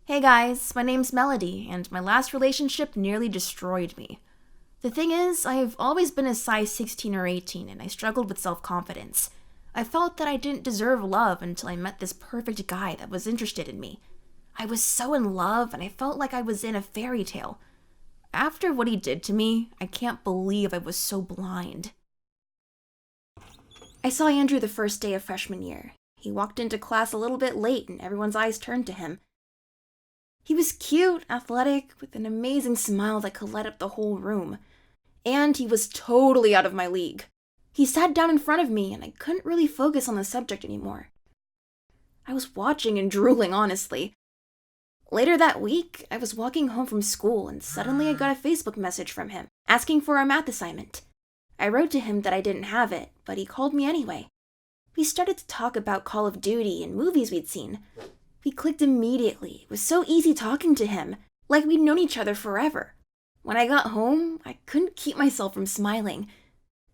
Hey guys, my name's Melody, and my last relationship nearly destroyed me. The thing is, I've always been a size 16 or 18, and I struggled with self-confidence. I felt that I didn't deserve love until I met this perfect guy that was interested in me. I was so in love, and I felt like I was in a fairy tale. After what he did to me, I can't believe I was so blind. I saw Andrew the first day of freshman year. He walked into class a little bit late, and everyone's eyes turned to him. He was cute, athletic, with an amazing smile that could light up the whole room. And he was totally out of my league. He sat down in front of me, and I couldn't really focus on the subject anymore. I was watching and drooling, honestly. Later that week, I was walking home from school, and suddenly I got a Facebook message from him, asking for a math assignment. I wrote to him that I didn't have it, but he called me anyway. We started to talk about Call of Duty and movies we'd seen. We clicked immediately. It was so easy talking to him, like we'd known each other forever. When I got home, I couldn't keep myself from smiling.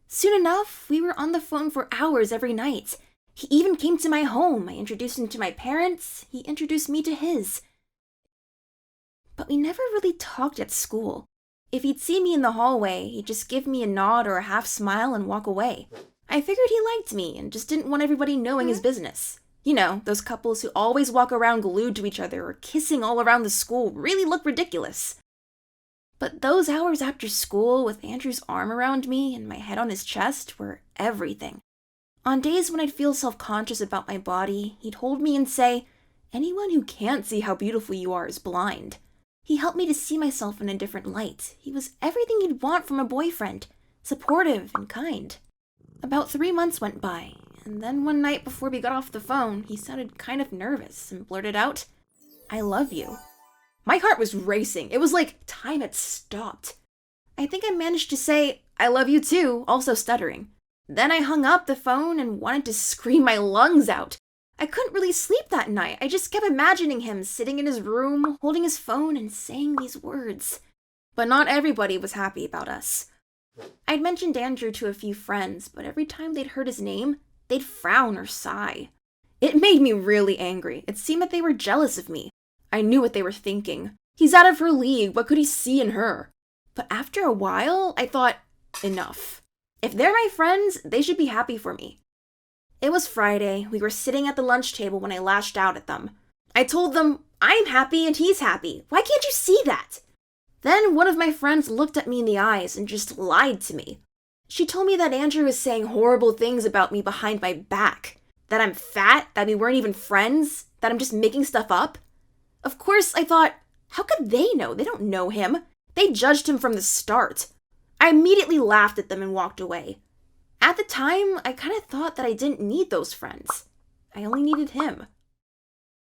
Soon enough, we were on the phone for hours every night. He even came to my home. I introduced him to my parents. He introduced me to his. But we never really talked at school. If he'd see me in the hallway, he'd just give me a nod or a half smile and walk away. I figured he liked me and just didn't want everybody knowing his business. You know, those couples who always walk around glued to each other or kissing all around the school really look ridiculous. But those hours after school with Andrew's arm around me and my head on his chest were everything. On days when I'd feel self-conscious about my body, he'd hold me and say, "Anyone who can't see how beautiful you are is blind." He helped me to see myself in a different light. He was everything you'd want from a boyfriend, supportive and kind. About 3 months went by. And then one night before we got off the phone, he sounded kind of nervous and blurted out, "I love you." My heart was racing. It was like time had stopped. I think I managed to say, "I love you too," also stuttering. Then I hung up the phone and wanted to scream my lungs out. I couldn't really sleep that night. I just kept imagining him sitting in his room, holding his phone and saying these words. But not everybody was happy about us. I'd mentioned Andrew to a few friends, but every time they'd heard his name, they'd frown or sigh. It made me really angry. It seemed that they were jealous of me. I knew what they were thinking. He's out of her league. What could he see in her? But after a while, I thought, enough. If they're my friends, they should be happy for me. It was Friday. We were sitting at the lunch table when I lashed out at them. I told them, "I'm happy and he's happy. Why can't you see that?" Then one of my friends looked at me in the eyes and just lied to me. She told me that Andrew was saying horrible things about me behind my back. That I'm fat, that we weren't even friends, that I'm just making stuff up. Of course, I thought, how could they know? They don't know him. They judged him from the start. I immediately laughed at them and walked away. At the time, I kind of thought that I didn't need those friends. I only needed him.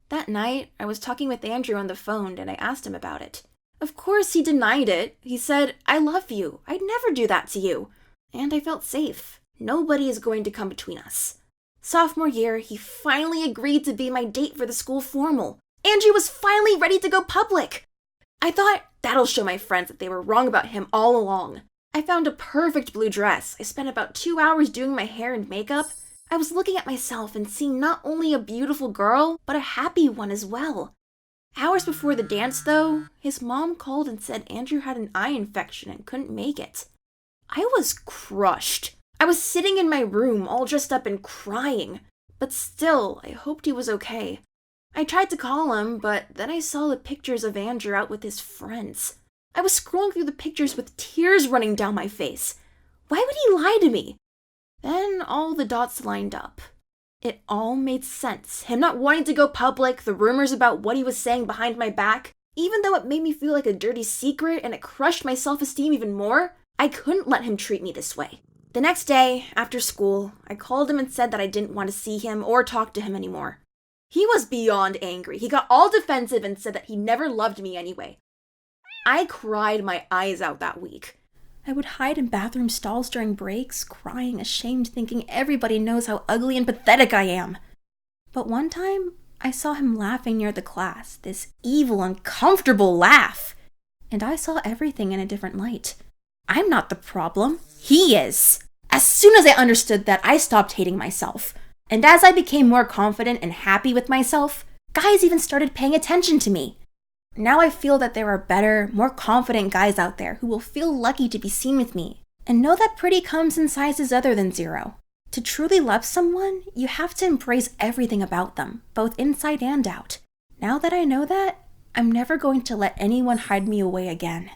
That night, I was talking with Andrew on the phone and I asked him about it. Of course, he denied it. He said, "I love you. I'd never do that to you." And I felt safe. Nobody is going to come between us. Sophomore year, he finally agreed to be my date for the school formal. Andrew was finally ready to go public. I thought, that'll show my friends that they were wrong about him all along. I found a perfect blue dress. I spent about 2 hours doing my hair and makeup. I was looking at myself and seeing not only a beautiful girl, but a happy one as well. Hours before the dance, though, his mom called and said Andrew had an eye infection and couldn't make it. I was crushed. I was sitting in my room all dressed up and crying. But still, I hoped he was okay. I tried to call him, but then I saw the pictures of Andrew out with his friends. I was scrolling through the pictures with tears running down my face. Why would he lie to me? Then all the dots lined up. It all made sense. Him not wanting to go public, the rumors about what he was saying behind my back. Even though it made me feel like a dirty secret and it crushed my self-esteem even more, I couldn't let him treat me this way. The next day, after school, I called him and said that I didn't want to see him or talk to him anymore. He was beyond angry. He got all defensive and said that he never loved me anyway. I cried my eyes out that week. I would hide in bathroom stalls during breaks, crying, ashamed, thinking everybody knows how ugly and pathetic I am. But one time, I saw him laughing near the class, this evil, uncomfortable laugh. And I saw everything in a different light. I'm not the problem. He is. As soon as I understood that, I stopped hating myself. And as I became more confident and happy with myself, guys even started paying attention to me. Now I feel that there are better, more confident guys out there who will feel lucky to be seen with me, and know that pretty comes in sizes other than 0. To truly love someone, you have to embrace everything about them, both inside and out. Now that I know that, I'm never going to let anyone hide me away again.